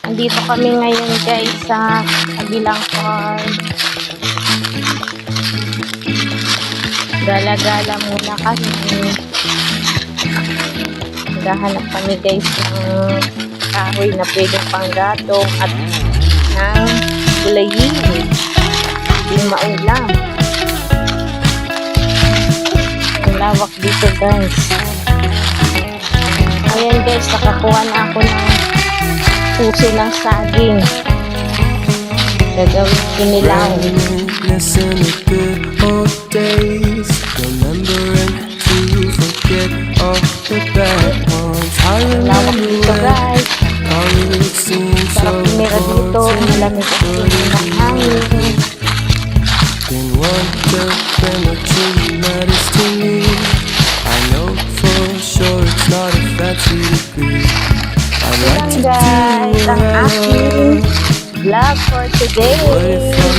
Andito kami ngayon guys sa kabilang farm. Gala-gala muna kami. Naghahanap kami guys ng kahoy na pwedeng panggatong at ng gulayin. Hindi maulam. Ang lawak dito guys. Ayan guys, nakakuha na ako ng puso ng saging. Gagawin kinilaw. Listen to good old days, remembering to forget all the bad ones. I Lawak dito guys. how it seems so Sarap tumira dito. Malamig ang tuloy ng hangin. Then wonder when the truth matters to me. I know for sure it's not a fancy degree. I'd like Ayan to guys, do ang aking vlog for today.